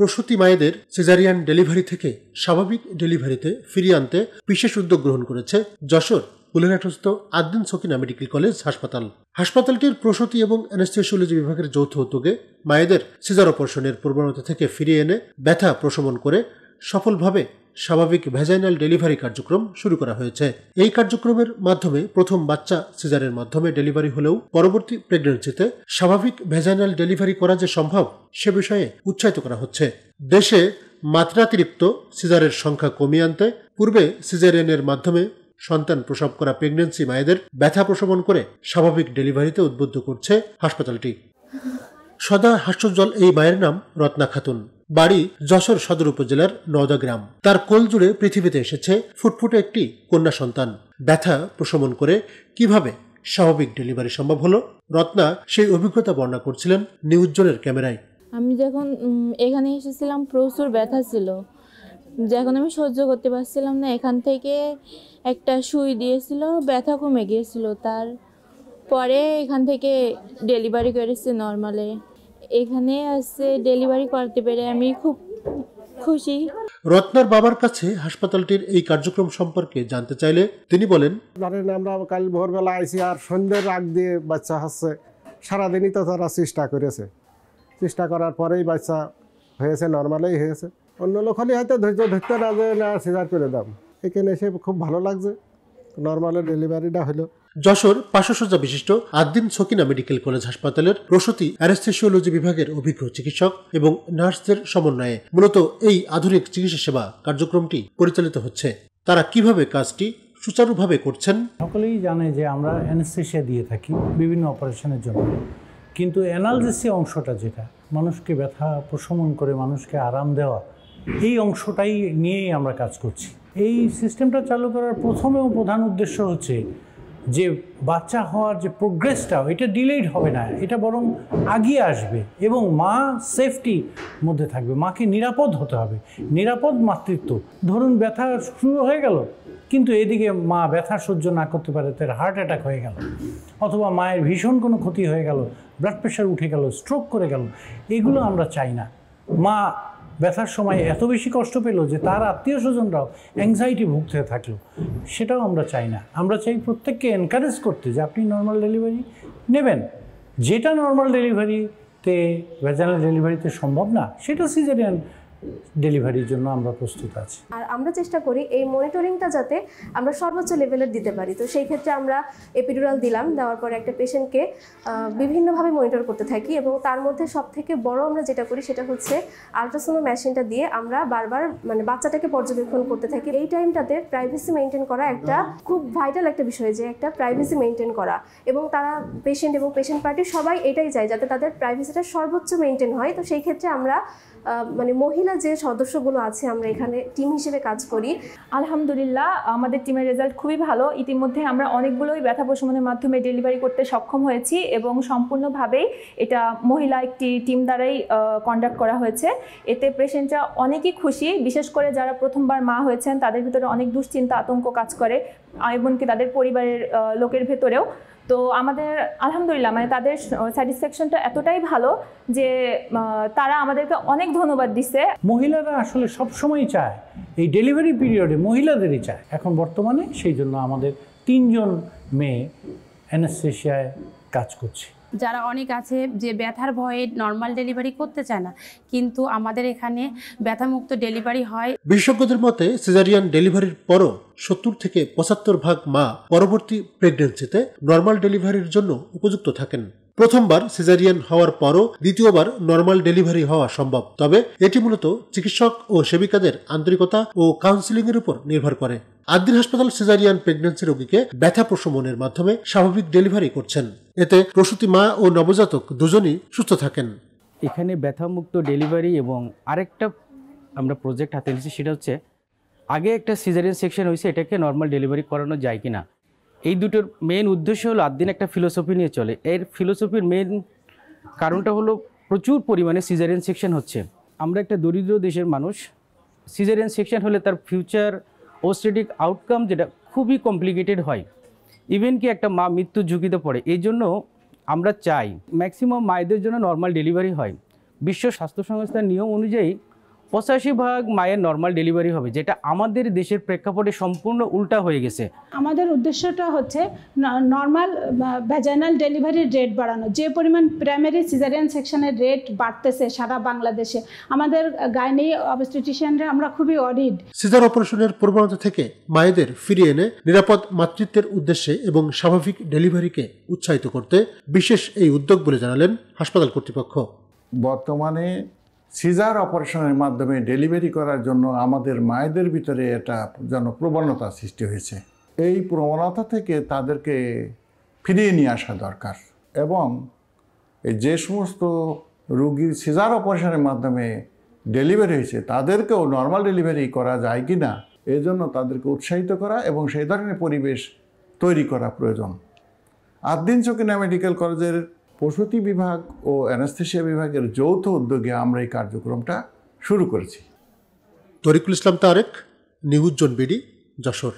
প্রসূতি মায়েদের caesarean delivery থেকে স্বাভাবিক ডেলিভারিতে ফিরিয়ে আনতে বিশেষ উদ্যোগ গ্রহণ করেছে যশোর কুলেরহাটস্থ আদ্দিন সকিনা মেডিকেল কলেজ হাসপাতাল। হাসপাতালটির প্রসূতি এবং অ্যানেস্থেসিওলজি বিভাগের যৌথ উদ্যোগে মায়েদের সিজার অপারেশনের প্রবণতা থেকে ফিরিয়ে এনে ব্যথা প্রশমন করে সফলভাবে স্বাভাবিক ভ্যাজাইনাল ডেলিভারি কার্যক্রম শুরু করা হয়েছে। এই কার্যক্রমের মাধ্যমে প্রথম বাচ্চা সিজারের মাধ্যমে ডেলিভারি হলেও পরবর্তী প্রেগন্যান্সিতে স্বাভাবিক ভ্যাজাইনাল ডেলিভারি করা যে সম্ভব সে বিষয়ে উৎসাহিত করা হচ্ছে। দেশে মাত্রাতিরিক্ত সিজারের সংখ্যা কমিয়ে আনতে পূর্বে সিজারিয়ানের মাধ্যমে সন্তান প্রসব করা প্রেগন্যান্সি মায়েদের ব্যথা প্রশমন করে স্বাভাবিক ডেলিভারিতে উদ্বুদ্ধ করছে হাসপাতালটি। সদা হাস্যোজ্জ্বল এই মায়ের নাম রত্না খাতুন, বাড়ি যশোর সদর উপজেলার নওদা গ্রাম। তার কোল জুড়ে পৃথিবীতে এসেছে ফুটফুটে একটি কন্যা সন্তান। ব্যথা প্রশমন করে কিভাবে স্বাভাবিক ডেলিভারি সম্ভব হলো, রত্না সেই অভিজ্ঞতা বর্ণনা করছিলেন নিউজজনের ক্যামেরায়। আমি যখন এখানে এসেছিলাম প্রচুর ব্যথা ছিল, যখন আমি সহ্য করতে পারছিলাম না, এখান থেকে একটা সুই দিয়েছিল, ব্যথা কমে গিয়েছিল। তারপরে এখান থেকে ডেলিভারি করেছে নর্মালে। এখানে আসছে ডেলিভারি করতে পেরে আমি খুব খুশি। রত্নার বাবার কাছে হাসপাতালটির এই কার্যক্রম সম্পর্কে জানতে চাইলে তিনি বলেন, ধরেন আমরা কাল ভোরবেলা আইসি আর সন্ধ্যের আগ দিয়ে বাচ্চা হচ্ছে, সারাদিনই তো তারা চেষ্টা করেছে, চেষ্টা করার পরেই বাচ্চা হয়েছে, নর্মালেই হয়েছে। অন্য লোক হলে হয়তো ধৈর্য ধরতে না যে না সিজার করে দাম। এখানে এসে খুব ভালো লাগছে, নর্মালের ডেলিভারিটা হলো। যশোর 500 শয্যা বিশিষ্ট আদ্দিন সকিনা মেডিকেল কলেজ হাসপাতালের প্রসূতি অ্যানেস্থেসিওলজি বিভাগের অভিজ্ঞ চিকিৎসক এবং নার্সদের সমন্বয়ে মূলত এই আধুনিক চিকিৎসা সেবা কার্যক্রমটি পরিচালিত হচ্ছে। তারা কিভাবে কাজটি সুচারুভাবে করছেন? সকলেই জানে যে আমরা অ্যানেস্থেসিয়া দিয়ে থাকি বিভিন্ন অপারেশনের জন্য, কিন্তু অ্যানালজেসিয়া অংশটা যেটা মানুষকে ব্যথা প্রশমন করে মানুষকে আরাম দেওয়া, এই অংশটাই নিয়েই আমরা কাজ করছি। এই সিস্টেমটা চালু করার প্রথম এবং প্রধান উদ্দেশ্য হচ্ছে যে বাচ্চা হওয়ার যে প্রোগ্রেসটা এটা ডিলেড হবে না, এটা বরং আগিয়ে আসবে এবং মা সেফটি মধ্যে থাকবে। মাকে নিরাপদ হতে হবে, নিরাপদ মাতৃত্ব। ধরুন ব্যথা শুরু হয়ে গেল, কিন্তু এদিকে মা ব্যথা সহ্য না করতে পারে, তার হার্ট অ্যাটাক হয়ে গেল, অথবা মায়ের ভীষণ কোনো ক্ষতি হয়ে গেল, ব্লাড প্রেশার উঠে গেল, স্ট্রোক করে গেল, এগুলো আমরা চাই না। মা ব্যথার সময় এত বেশি কষ্ট পেল যে তার আত্মীয় স্বজনরাও অ্যাংজাইটি ভুগতে থাকলো, সেটাও আমরা চাই না। আমরা চাই প্রত্যেককে এনকারেজ করতে যে আপনি নর্মাল ডেলিভারি নেবেন। যেটা নর্মাল ডেলিভারিতে ভ্যাজাইনাল ডেলিভারিতে সম্ভব না, সেটা সিজারিয়ান ডেলিভারির জন্য আমরা প্রস্তুত আছি। আর আমরা চেষ্টা করি এই মনিটরিংটা যাতে আমরা সর্বোচ্চ লেভেলের দিতে পারি। তো সেই ক্ষেত্রে আমরা এপিডুরাল দিলাম, দেওয়ার পরে একটা পেশেন্টকে বিভিন্নভাবে মনিটর করতে থাকি এবং তার মধ্যে সবথেকে বড় আমরা যেটা করি সেটা হচ্ছে আলট্রাসোনো মেশিনটা দিয়ে আমরা বারবার বাচ্চাটাকে পর্যবেক্ষণ করতে থাকি। এই টাইমটাতে প্রাইভেসি মেনটেন করা একটা খুব ভাইটাল একটা বিষয়, যে একটা প্রাইভেসি মেনটেন করা, এবং তারা পেশেন্ট এবং পেশেন্ট পার্টি সবাই এটাই চায় যাতে তাদের প্রাইভেসিটা সর্বোচ্চ মেনটেন হয়। তো সেই ক্ষেত্রে আমরা মহিলা যে সদস্যগুলো আছে আমরা এখানে টিম হিসেবে কাজ করি। আলহামদুলিল্লাহ আমাদের টিমের রেজাল্ট খুবই ভালো। ইতিমধ্যে আমরা অনেকগুলোই ব্যথা প্রশমনের মাধ্যমে ডেলিভারি করতে সক্ষম হয়েছি এবং সম্পূর্ণভাবেই এটা মহিলা একটি টিম দ্বারাই কন্ডাক্ট করা হয়েছে। এতে পেশেন্টরা অনেকই খুশি, বিশেষ করে যারা প্রথমবার মা হয়েছেন তাদের ভিতরে অনেক দুশ্চিন্তা আতঙ্ক কাজ করে, এমনকি তাদের পরিবারের লোকের ভেতরেও। তো আমাদের আলহামদুলিল্লাহ তাদের স্যাটিসফ্যাকশনটা এতটাই ভালো যে তারা আমাদেরকে অনেক ধন্যবাদ দিচ্ছে। মহিলারা আসলে সবসময় চায়, এই ডেলিভারি পিরিয়ডে মহিলাদেরই চায়। এখন বর্তমানে সেই জন্য আমাদের 3 জন মেয়ে অ্যানেস্থেসিয়ায় কাজ করছে। যারা অনেক আছে যে ব্যথার ভয়ে নর্মাল ডেলিভারি করতে চায় না, কিন্তু আমাদের এখানে ব্যথামুক্ত ডেলিভারি হয়। বিশেষজ্ঞদের মতে সিজারিয়ান ডেলিভারির পরও 70 থেকে 75% মা পরবর্তী প্রেগন্যান্সিতে নর্মাল ডেলিভারির জন্য উপযুক্ত থাকেন। প্রথমবার সিজারিয়ান হওয়ার পরও দ্বিতীয়বার নর্মাল ডেলিভারি হওয়া সম্ভব, তবে এটি মূলত চিকিৎসক ও সেবিকাদের আন্তরিকতা ও কাউন্সিলিং এর উপর নির্ভর করে। আদ্দিন হাসপাতাল সিজারিয়ান প্রেগন্যান্সি রোগীকে ব্যথা প্রশমনের মাধ্যমে স্বাভাবিক ডেলিভারি করছেন। এতে প্রসূতি মা ও নবজাতক দুজনই সুস্থ থাকেন। এখানে ব্যথামুক্ত ডেলিভারি এবং আরেকটা আমরা প্রজেক্ট হাতে নিয়েছি, সেটা হচ্ছে আগে একটা সিজারিয়ান সেকশন হয়েছে, এটাকে নর্মাল ডেলিভারি করানো যায় কিনা। এই দুটোর মেন উদ্দেশ্য হলো আদ্দিন একটা ফিলোসফি নিয়ে চলে। এর ফিলোসফির মেন কারণটা হলো প্রচুর পরিমাণে সিজারিয়ান সেকশন হচ্ছে। আমরা একটা দরিদ্র দেশের মানুষ, সিজারিয়ান সেকশন হলে তার ফিউচার ওস্টেটিক আউটকাম যেটা খুবই কমপ্লিকেটেড হয়, ইভেন কি একটা মা মৃত্যুর ঝুঁকিতে পড়ে। এই জন্য আমরা চাই ম্যাক্সিমাম মায়েদের জন্য নর্মাল ডেলিভারি হয়। বিশ্ব স্বাস্থ্য সংস্থার নিয়ম অনুযায়ী 85% মায়ের নর্মাল ডেলিভারি হবে, যেটা আমাদের দেশের প্রেক্ষাপটে সম্পূর্ণ উল্টা হয়ে গেছে। আমাদের উদ্দেশ্যটা হচ্ছে নর্মাল ভ্যাজাইনাল ডেলিভারির রেট বাড়ানো। যে পরিমাণ প্রাইমারি সিজারিয়ান সেকশনের রেট বাড়তেছে সারা বাংলাদেশে, আমাদের গাইনি অবস্টেট্রিশিয়ানরা আমরা খুবই অডিট। সিজার অপারেশনের প্রবণতা থেকে মায়েদের ফিরিয়ে এনে নিরাপদ মাতৃত্বের উদ্দেশ্যে এবং স্বাভাবিক ডেলিভারিকে উৎসাহিত করতে বিশেষ এই উদ্যোগ বলে জানালেন হাসপাতাল কর্তৃপক্ষ। বর্তমানে সিজার অপারেশনের মাধ্যমে ডেলিভারি করার জন্য আমাদের মায়েদের ভিতরে একটা যেন প্রবণতা সৃষ্টি হয়েছে। এই প্রবণতা থেকে তাদেরকে ফিরিয়ে নিয়ে আসা দরকার এবং যে সমস্ত রোগীর সিজার অপারেশনের মাধ্যমে ডেলিভারি হয়েছে তাদেরকেও নর্মাল ডেলিভারি করা যায় কি না, এজন্য তাদেরকে উৎসাহিত করা এবং সেই ধরনের পরিবেশ তৈরি করা প্রয়োজন। আদ্দিন সকিনা মেডিকেল কলেজের প্রসূতি বিভাগ ও অ্যানেস্থেসিয়া বিভাগের যৌথ উদ্যোগে আমরা এই কার্যক্রমটা শুরু করেছি। Tarikul Islam Tarek, news zone BD, Jessore.